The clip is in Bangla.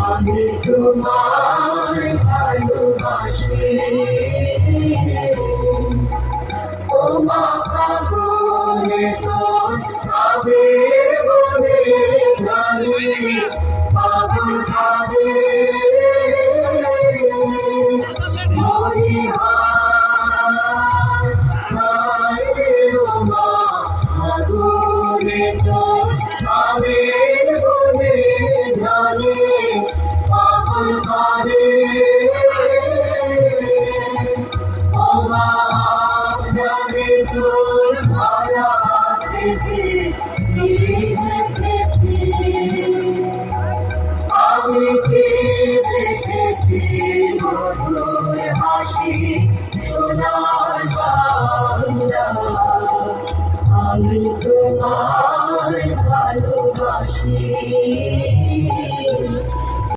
আমি তোমায় ভালোবাসি ও মা ফাগুনে তোর আবির বনে জানি পাগল ভাবে মরি হায় ও মা ফাগুনে তোর আবির বনে জানি পাগল ভাবে ও মা জানি তোর মায়া থেকে আমি কি দেখেছি মধুর হাসি সোনার বাংলা আমি তোমায় ভালোবাসি।